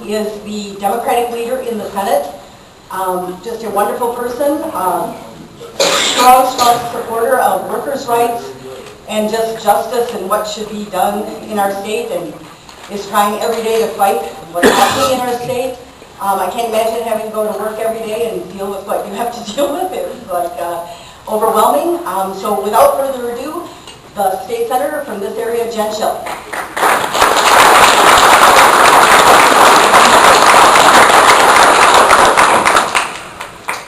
He is the Democratic leader in the Senate. Just a wonderful person, strong supporter of workers' rights and just justice and what should be done in our state, and is trying every day to fight what's happening in our state. I can't imagine having to go to work every day and deal with what you have to deal with. It's like overwhelming. So without further ado, the state senator from this area, Jen Shilling.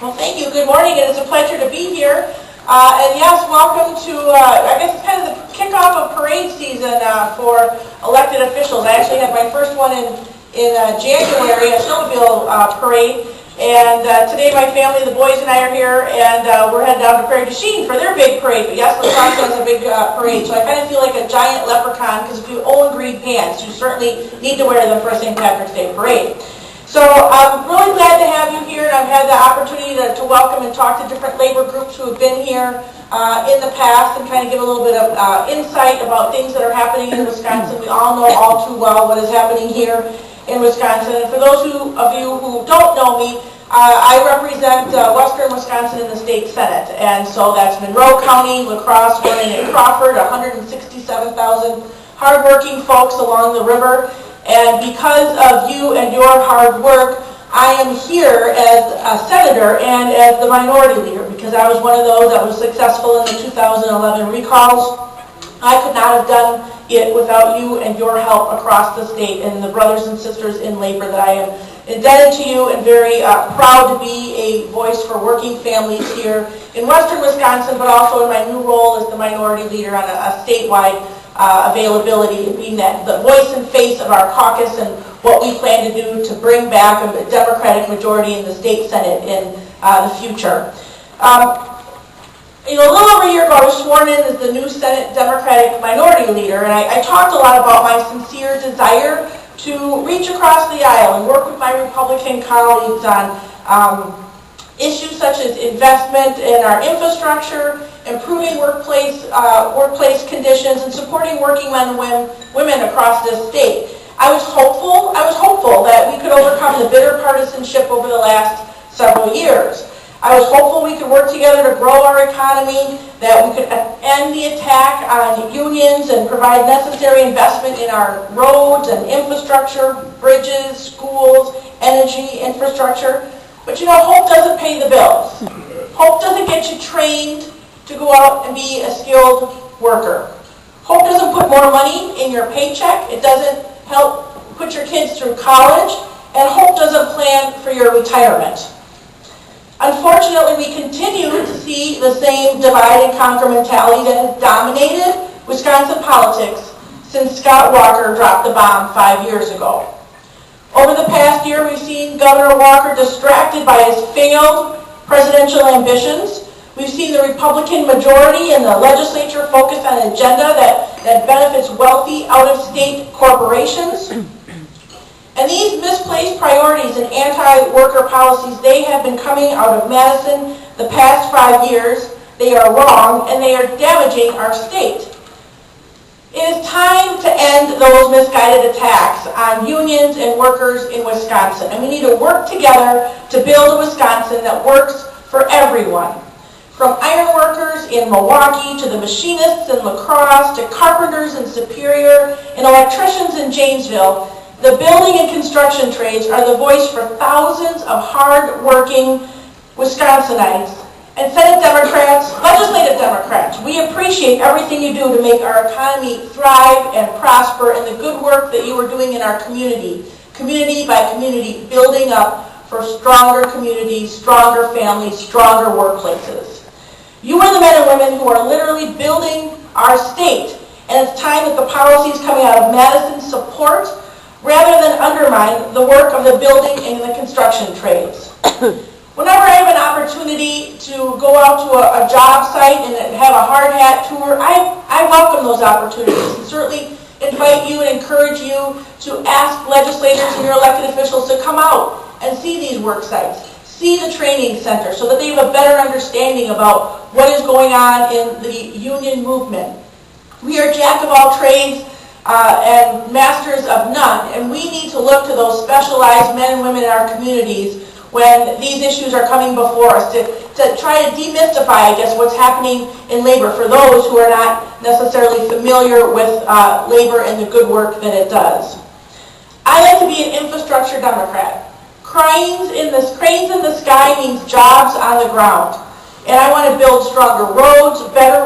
Well, thank you. Good morning. It is a pleasure to be here. And yes, welcome to, I guess it's kind of the kickoff of parade season for elected officials. I actually had my first one in January, a snowmobile parade. And today my family, the boys and I are here, and we're heading down to Prairie du Chien for their big parade. But yes, La Crosse has a big parade. So I kind of feel like a giant leprechaun, because if you own green pants, you certainly need to wear them for a St. Patrick's Day parade. So I'm really glad to have you here, and I've had the opportunity to welcome and talk to different labor groups who have been here in the past and kind of give a little bit of insight about things that are happening in Wisconsin. We all know all too well what is happening here in Wisconsin. And for those of you who don't know me, I represent western Wisconsin in the state Senate. And so that's Monroe County, La Crosse, Vernon, and Crawford, 167,000 hardworking folks along the river. And because of you and your hard work, I am here as a senator and as the minority leader, because I was one of those that was successful in the 2011 recalls. I could not have done it without you and your help across the state, and the brothers and sisters in labor that I am indebted to you, and very proud to be a voice for working families here in western Wisconsin, but also in my new role as the minority leader on a statewide availability, and being the voice and face of our caucus and what we plan to do to bring back a Democratic majority in the state Senate in the future. A little over a year ago, I was sworn in as the new Senate Democratic minority leader, and I talked a lot about my sincere desire to reach across the aisle and work with my Republican colleagues on issues such as investment in our infrastructure, improving workplace conditions, and supporting working men and women across this state. I was hopeful that we could overcome the bitter partisanship over the last several years. I was hopeful we could work together to grow our economy, that we could end the attack on unions and provide necessary investment in our roads and infrastructure, bridges, schools, energy infrastructure. But hope doesn't pay the bills. Hope doesn't get you trained to go out and be a skilled worker. Hope doesn't put more money in your paycheck. It doesn't help put your kids through college. And hope doesn't plan for your retirement. Unfortunately, we continue to see the same divide and conquer mentality that has dominated Wisconsin politics since Scott Walker dropped the bomb 5 years ago. Over the past year, we've seen Governor Walker distracted by his failed presidential ambitions. We've seen the Republican majority in the legislature focus on an agenda that benefits wealthy, out-of-state corporations. And these misplaced priorities and anti-worker policies, they have been coming out of Madison the past 5 years. They are wrong, and they are damaging our state. It is time to end those misguided attacks on unions and workers in Wisconsin. And we need to work together to build a Wisconsin that works for everyone. From iron workers in Milwaukee to the machinists in La Crosse to carpenters in Superior and electricians in Janesville, the building and construction trades are the voice for thousands of hard-working Wisconsinites. And Senate Democrats, legislative Democrats, we appreciate everything you do to make our economy thrive and prosper, and the good work that you are doing in our community, community by community, building up for stronger communities, stronger families, stronger workplaces. You are the men and women who are literally building our state, and it's time that the policies coming out of Madison support rather than undermine the work of the building and the construction trades. Whenever I have an opportunity to go out to a job site and have a hard hat tour, I welcome those opportunities and certainly invite you and encourage you to ask legislators and your elected officials to come out and see these work sites, see the training center, so that they have a better understanding about what is going on in the union movement. We are jack of all trades, and masters of none. And we need to look to those specialized men and women in our communities when these issues are coming before us to try to demystify, I guess, what's happening in labor for those who are not necessarily familiar with labor and the good work that it does. I like to be an infrastructure Democrat. Cranes in the sky means jobs on the ground. And I want to build stronger roads, better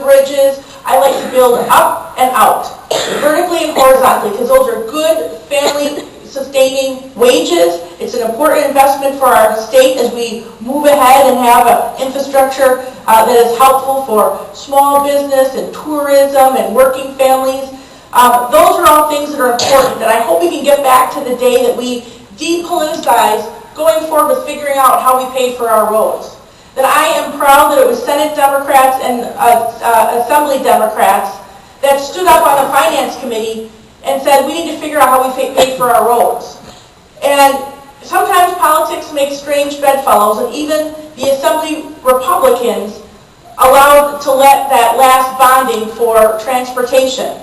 bridges. I like to build up and out, vertically and horizontally, because those are good family-sustaining wages. It's an important investment for our state as we move ahead and have an infrastructure that is helpful for small business and tourism and working families. Those are all things that are important, and I hope we can get back to the day that we depoliticize going forward with figuring out how we pay for our roads. That I am proud that it was Senate Democrats and Assembly Democrats that stood up on the Finance Committee and said we need to figure out how we pay for our roads. And sometimes politics makes strange bedfellows, and even the Assembly Republicans allowed to let that last bonding for transportation.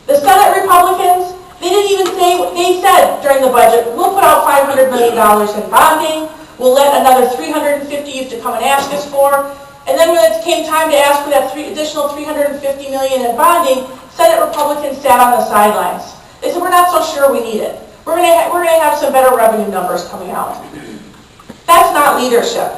The Senate Republicans, they didn't even say, they said during the budget, we'll put out $500 million in bonding, we'll let another $350 you to come and ask us for, and then when it came time to ask for that additional $350 million in bonding, Senate Republicans sat on the sidelines. They said, we're not so sure we need it. We're going to have some better revenue numbers coming out. That's not leadership.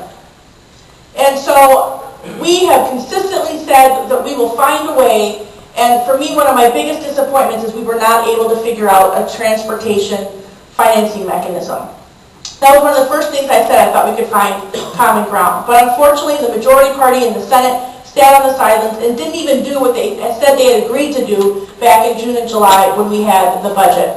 And so we have consistently said that we will find a way, and for me, one of my biggest disappointments is we were not able to figure out a transportation financing mechanism. That was one of the first things I said I thought we could find common ground. But unfortunately, the majority party in the Senate sat on the sidelines and didn't even do what they said they had agreed to do back in June and July when we had the budget.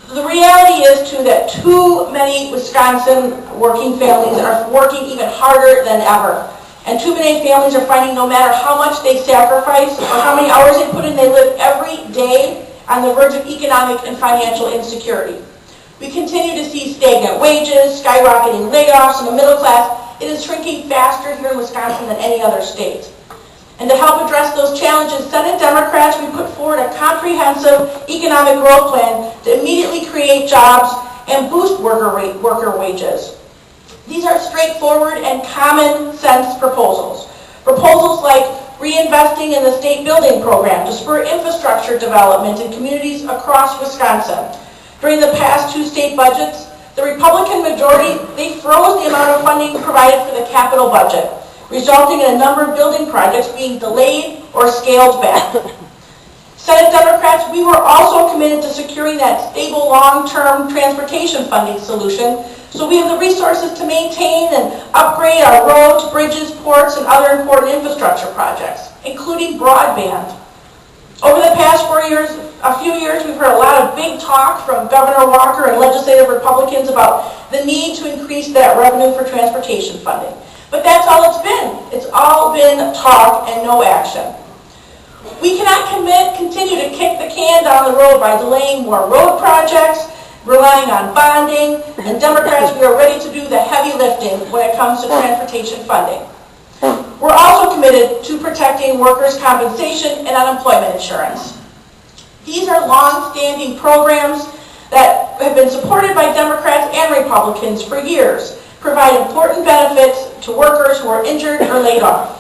The reality is, too, that too many Wisconsin working families are working even harder than ever. And too many families are finding no matter how much they sacrifice or how many hours they put in, they live every day on the verge of economic and financial insecurity. We continue to see stagnant wages, skyrocketing layoffs in the middle class. It is shrinking faster here in Wisconsin than any other state. And to help address those challenges, Senate Democrats, we put forward a comprehensive economic growth plan to immediately create jobs and boost worker wages. These are straightforward and common sense proposals. Proposals like reinvesting in the state building program to spur infrastructure development in communities across Wisconsin. During the past two state budgets, the Republican majority, they froze the amount of funding provided for the capital budget, resulting in a number of building projects being delayed or scaled back. Senate Democrats, we were also committed to securing that stable long-term transportation funding solution so we have the resources to maintain and upgrade our roads, bridges, ports, and other important infrastructure projects, including broadband. Over the past a few years, we've heard a lot of big talk from Governor Walker and legislative Republicans about the need to increase that revenue for transportation funding. But that's all it's been. It's all been talk and no action. We cannot continue to kick the can down the road by delaying more road projects, relying on bonding, and Democrats, we are ready to do the heavy lifting when it comes to transportation funding. We're also committed to protecting workers' compensation and unemployment insurance. These are long-standing programs that have been supported by Democrats and Republicans for years, provide important benefits to workers who are injured or laid off.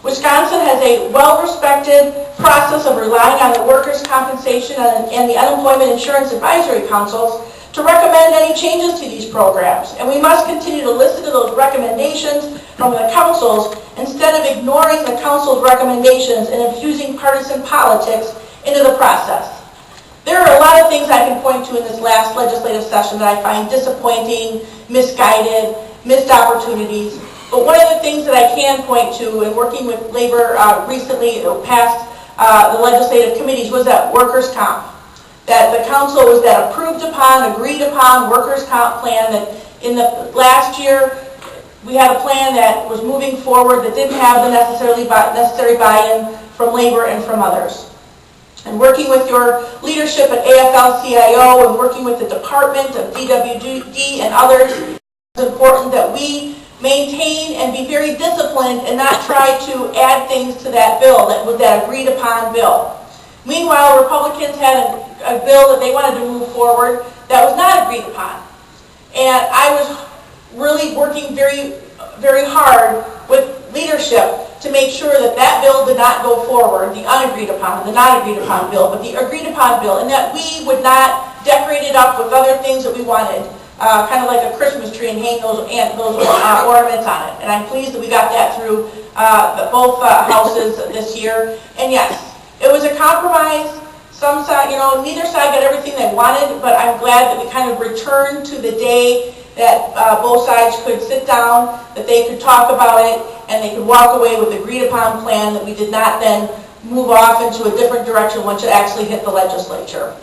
Wisconsin has a well-respected process of relying on the Workers' Compensation and the Unemployment Insurance Advisory Councils to recommend any changes to these programs, and we must continue to listen to those recommendations from the councils instead of ignoring the council's recommendations and infusing partisan politics into the process. There are a lot of things I can point to in this last legislative session that I find disappointing, misguided, missed opportunities. But one of the things that I can point to in working with labor recently past the legislative committees was that workers' comp. That the council was that approved upon, agreed upon workers' comp plan that in the last year we had a plan that was moving forward that didn't have the necessary buy-in from labor and from others. And working with your leadership at AFL-CIO and working with the Department of DWD and others, it's important that we maintain and be very disciplined and not try to add things to that bill that was that agreed upon bill. Meanwhile, Republicans had a bill that they wanted to move forward that was not agreed upon. And I was really working very, very hard with leadership to make sure that that bill did not go forward, the unagreed upon, the not agreed upon bill, but the agreed upon bill, and that we would not decorate it up with other things that we wanted, kind of like a Christmas tree, and hang those ornaments on it. And I'm pleased that we got that through both houses this year. And yes, it was a compromise. Some side, neither side got everything they wanted, but I'm glad that we kind of returned to the day that both sides could sit down, that they could talk about it, and they could walk away with an agreed upon plan that we did not then move off into a different direction once it actually hit the legislature.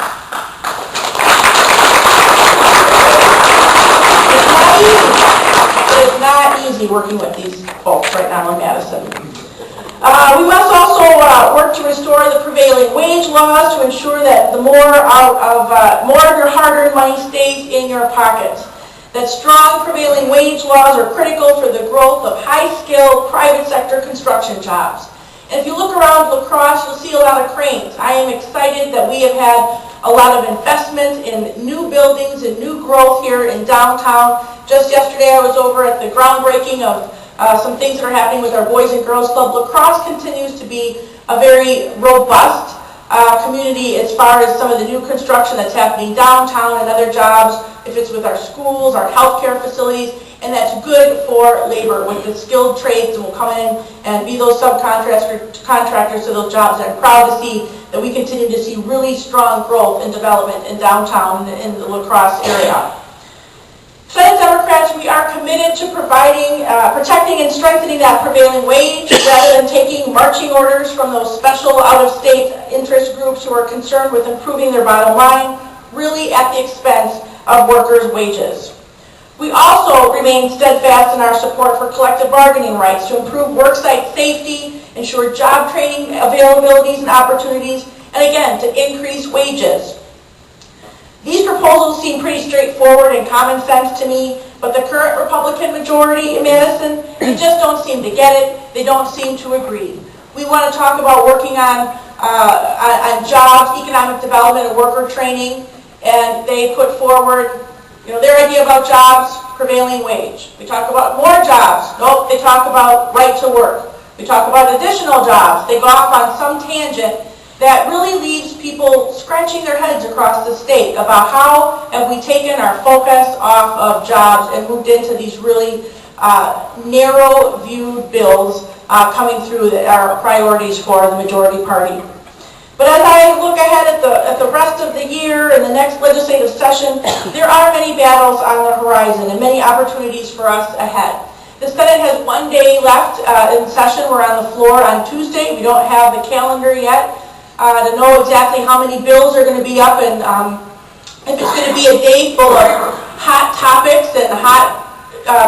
It is not easy working with these folks right now in Madison. We must also work to restore the prevailing wage laws to ensure that the more of your hard-earned money stays in your pockets. That strong prevailing wage laws are critical for the growth of high-skilled private sector construction jobs. And if you look around La Crosse, you'll see a lot of cranes. I am excited that we have had a lot of investment in new buildings and new growth here in downtown. Just yesterday I was over at the groundbreaking of some things that are happening with our Boys and Girls Club. La Crosse continues to be a very robust community as far as some of the new construction that's happening downtown and other jobs, if it's with our schools, our healthcare facilities, and that's good for labor with the skilled trades that will come in and be those subcontractors to those jobs. And I'm proud to see that we continue to see really strong growth and development in downtown in the La Crosse area. Senate Democrats, we are committed to protecting and strengthening that prevailing wage rather than taking marching orders from those special out-of-state interest groups who are concerned with improving their bottom line, really at the expense of workers' wages. We also remain steadfast in our support for collective bargaining rights to improve worksite safety, ensure job training availabilities and opportunities, and again, to increase wages. These proposals seem pretty straightforward and common sense to me, but the current Republican majority in Madison, they just don't seem to get it. They don't seem to agree. We want to talk about working on jobs, economic development, and worker training, and they put forward their idea about jobs, prevailing wage. We talk about more jobs. Nope, they talk about right to work. We talk about additional jobs. They go off on some tangent that really leaves people scratching their heads across the state about how have we taken our focus off of jobs and moved into these really narrow-viewed bills coming through that are priorities for the majority party. But as I look ahead at the rest of the year and the next legislative session, there are many battles on the horizon and many opportunities for us ahead. The Senate has one day left in session. We're on the floor on Tuesday. We don't have the calendar yet to know exactly how many bills are going to be up and if it's going to be a day full of hot topics and hot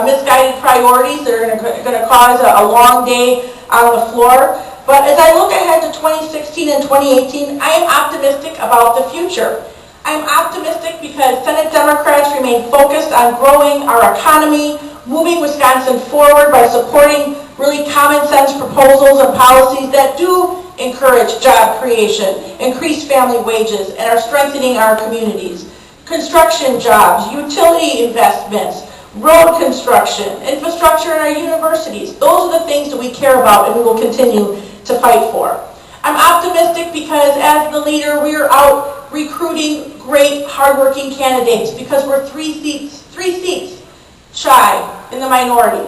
misguided priorities that are going to cause a long day on the floor. But as I look ahead to 2016 and 2018, I am optimistic about the future. I am optimistic because Senate Democrats remain focused on growing our economy, moving Wisconsin forward by supporting really common sense proposals and policies that do encourage job creation, increase family wages, and are strengthening our communities. Construction jobs, utility investments, road construction, infrastructure in our universities. Those are the things that we care about and we will continue to fight for. I'm optimistic because as the leader, we are out recruiting great, hardworking candidates because we're three seats shy in the minority.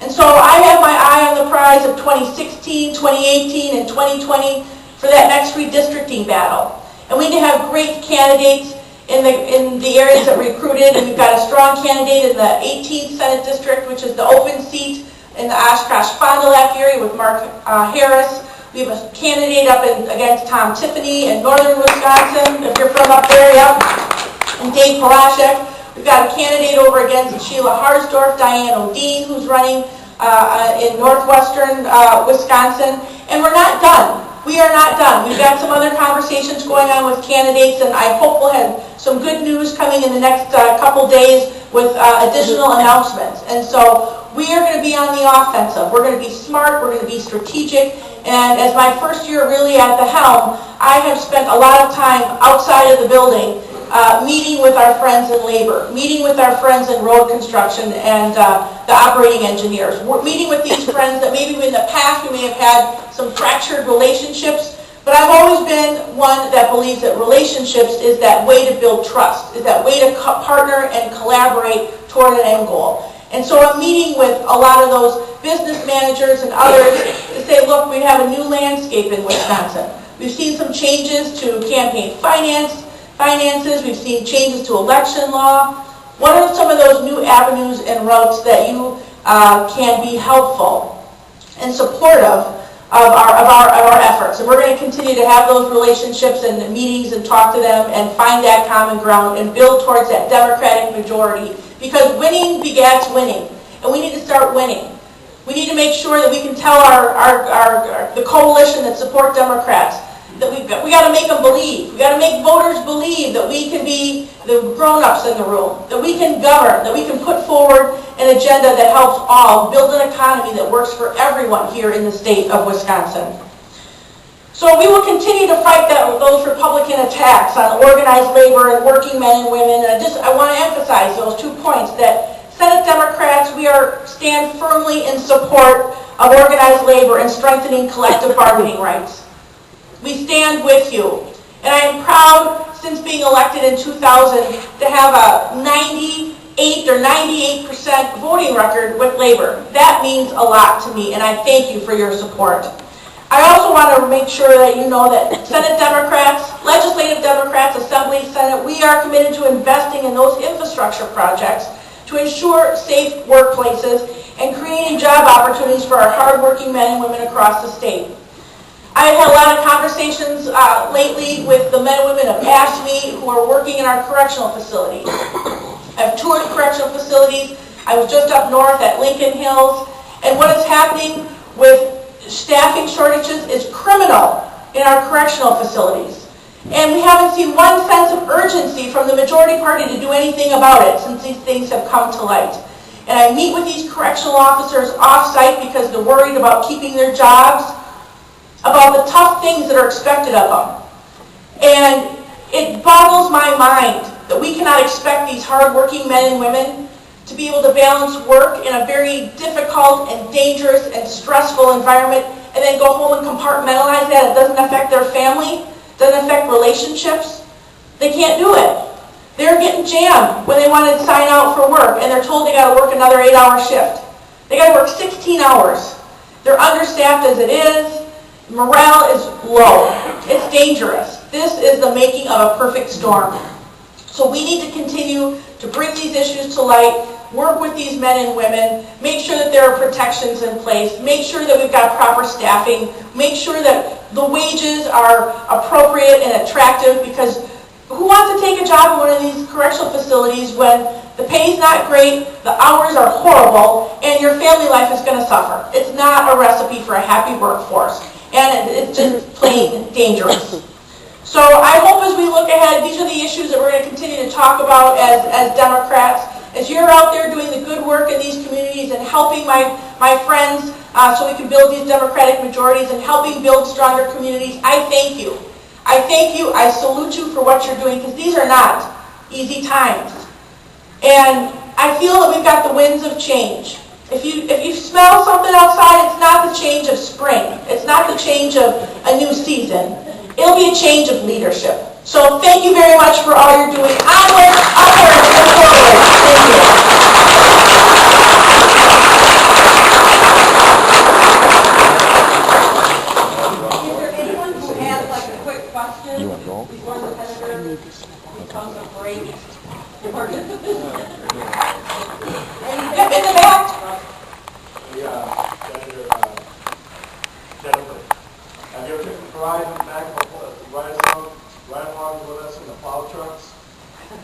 And so I have my eye on the prize of 2016, 2018, and 2020 for that next redistricting battle. And we need to have great candidates in the areas that we recruited, and we've got a strong candidate in the 18th Senate District, which is the open seat in the Oshkosh-Fond du Lac area with Mark Harris. We have a candidate up against Tom Tiffany in northern Wisconsin, if you're from up there, yep, and Dave Palashek. We've got a candidate over against Sheila Harsdorf, Diane O'Dean, who's running in northwestern Wisconsin. And we're not done. We are not done. We've got some other conversations going on with candidates, and I hope we'll have some good news coming in the next couple days with additional announcements. And so We are going to be on the offensive. We're going to be smart. We're going to be strategic. And as my first year really at the helm, I have spent a lot of time outside of the building meeting with our friends in labor, meeting with our friends in road construction and the operating engineers. We're meeting with these friends that maybe in the past we may have had some fractured relationships, but I've always been one that believes that relationships is that way to build trust, is that way to partner and collaborate toward an end goal. And so I'm meeting with a lot of those business managers and others to say, look, we have a new landscape in Wisconsin. We've seen some changes to campaign finances. We've seen changes to election law. What are some of those new avenues and routes that you can be helpful and supportive of our efforts? And we're going to continue to have those relationships and meetings and talk to them and find that common ground and build towards that Democratic majority, because winning begets winning, and we need to start winning. We need to make sure that we can tell the coalition that support Democrats that we got to make them believe. We got to make voters believe that we can be the grown-ups in the room, that we can govern, that we can put forward an agenda that helps all, build an economy that works for everyone here in the state of Wisconsin. So we will continue to fight those Republican attacks on organized labor and working men and women. And I want to emphasize those 2 points, that Senate Democrats, we stand firmly in support of organized labor and strengthening collective bargaining rights. We stand with you. And I am proud, since being elected in 2000, to have a 98 or 98% voting record with labor. That means a lot to me, and I thank you for your support. I also want to make sure that you know that Senate Democrats, Legislative Democrats, Assembly, Senate, we are committed to investing in those infrastructure projects to ensure safe workplaces and creating job opportunities for our hardworking men and women across the state. I've had a lot of conversations lately with the men and women of AFSCME who are working in our correctional facilities. I've toured correctional facilities. I was just up north at Lincoln Hills, and what is happening with staffing shortages is criminal in our correctional facilities. And we haven't seen one sense of urgency from the majority party to do anything about it since these things have come to light. And I meet with these correctional officers off-site because they're worried about keeping their jobs, about the tough things that are expected of them. And it boggles my mind that we cannot expect these hard-working men and women to be able to balance work in a very difficult and dangerous and stressful environment and then go home and compartmentalize that. It doesn't affect their family, doesn't affect relationships. They can't do it. They're getting jammed when they want to sign out for work and they're told they got to work another 8-hour shift. They got to work 16 hours. They're understaffed as it is. Morale is low. It's dangerous. This is the making of a perfect storm. So we need to continue to bring these issues to light, work with these men and women, make sure that there are protections in place, make sure that we've got proper staffing, make sure that the wages are appropriate and attractive, because who wants to take a job in one of these correctional facilities when the pay is not great, the hours are horrible, and your family life is going to suffer? It's not a recipe for a happy workforce, and it's just plain dangerous. So I hope as we look ahead, these are the issues that we're going to continue to talk about as Democrats. As you're out there doing the good work in these communities and helping my friends so we can build these Democratic majorities and helping build stronger communities, I thank you. I thank you. I salute you for what you're doing, because these are not easy times. And I feel that we've got the winds of change. If you smell something outside, it's not the change of spring. It's not the change of a new season. It'll be a change of leadership. So thank you very much for all you're doing. Onward, upward, and forward. Thank you. Is there anyone who has a quick question before the senator becomes a break? Yep, in the back. Jennifer, have you ever riding back right along with us in the plow trucks?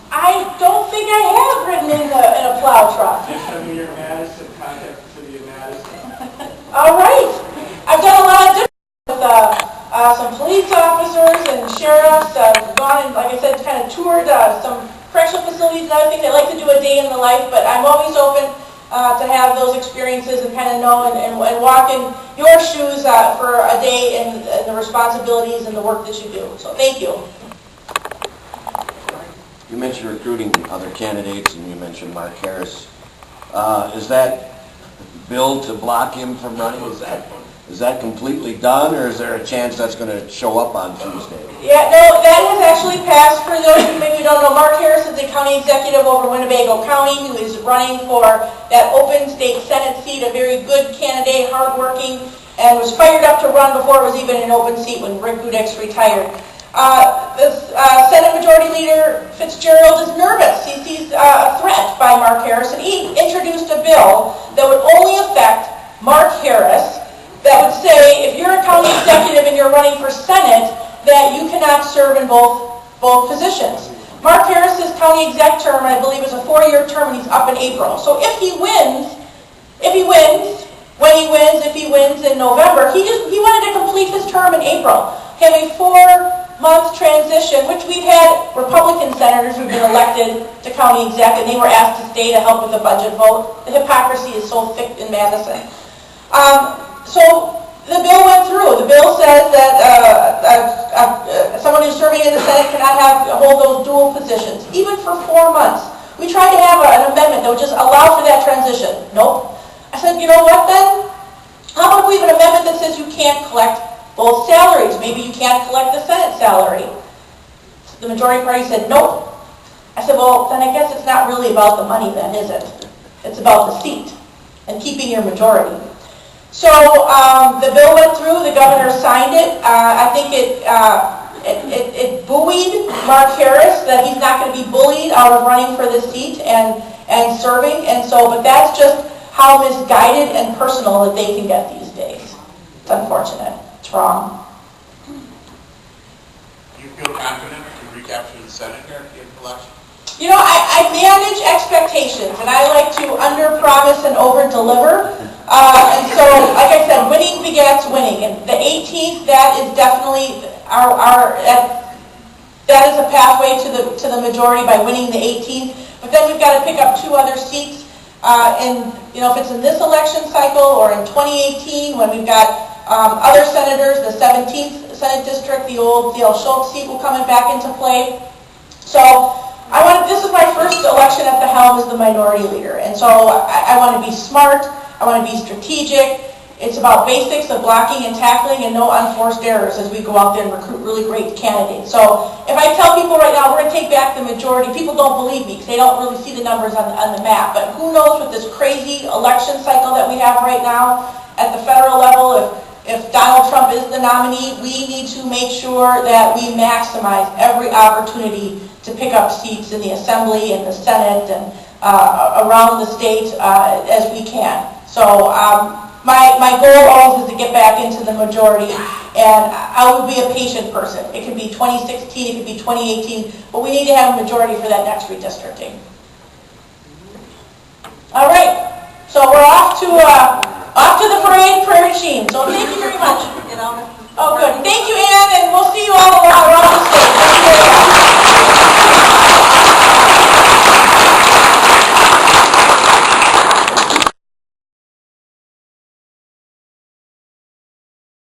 I don't think I have ridden in a plow truck. Just send me your Madison, contact the city of Madison. All right. I've done a lot of different with some police officers and sheriffs. Gone and, like I said, kind of toured some correctional facilities and other things. I like to do a day in the life, but I'm always open to have those experiences and kind of know and walk in your shoes for a day and the responsibilities and the work that you do. So thank you. You mentioned recruiting other candidates, and you mentioned Mark Harris. Is that bill to block him from running? Is that completely done, or is there a chance that's going to show up on Tuesday? Yeah, no, that has actually passed. For those who maybe don't know, Mark Harris is the county executive over Winnebago County who is running for that open state Senate seat, a very good candidate, hardworking, and was fired up to run before it was even an open seat when Rick Budek's retired. The Senate Majority Leader Fitzgerald is nervous. He sees a threat by Mark Harris, and he introduced a bill that would only affect Mark Harris, that would say if you're a county executive and you're running for Senate, that you cannot serve in both positions. Mark Harris's county exec term, I believe, is a 4-year term, and he's up in April. So if he wins, when he wins, if he wins in November, he wanted to complete his term in April. Have a 4-month transition, which we've had Republican senators who've been elected to county exec, and they were asked to stay to help with the budget vote. The hypocrisy is so thick in Madison. So the bill went through. The bill says that someone who's serving in the Senate cannot hold those dual positions, even for 4 months. We tried to have an amendment that would just allow for that transition. Nope. I said, you know what then? How about we have an amendment that says you can't collect both salaries? Maybe you can't collect the Senate salary. The majority party said, nope. I said, well, then I guess it's not really about the money then, is it? It's about the seat and keeping your majority. So the bill went through, the governor signed it. I think it buoyed Mark Harris that he's not going to be bullied out of running for the seat and serving. And so, but that's just how misguided and personal that they can get these days. It's unfortunate. It's wrong. Do you feel confident to recapture the Senate here at the election? You know, I manage expectations, and I like to under-promise and over-deliver. And so, like I said, winning begets winning. And the 18th, that is definitely that is a pathway to the majority by winning the 18th. But then we've got to pick up 2 other seats. And you know, if it's in this election cycle or in 2018, when we've got other senators, the 17th Senate District, the old D.L. Schultz seat will come back into play. So. This is my first election at the helm as the minority leader, and so I want to be smart, I want to be strategic. It's about basics of blocking and tackling and no unforced errors as we go out there and recruit really great candidates. So if I tell people right now we're going to take back the majority, people don't believe me because they don't really see the numbers on the map. But who knows with this crazy election cycle that we have right now at the federal level, if Donald Trump is the nominee, we need to make sure that we maximize every opportunity to pick up seats in the Assembly and the Senate and around the state as we can. So my goal always is to get back into the majority, and I would be a patient person. It could be 2016, it could be 2018, but we need to have a majority for that next redistricting. All right, so we're off to the parade prayer machine. So thank you very much. Oh, good. Thank you, Ann, and we'll see you all around.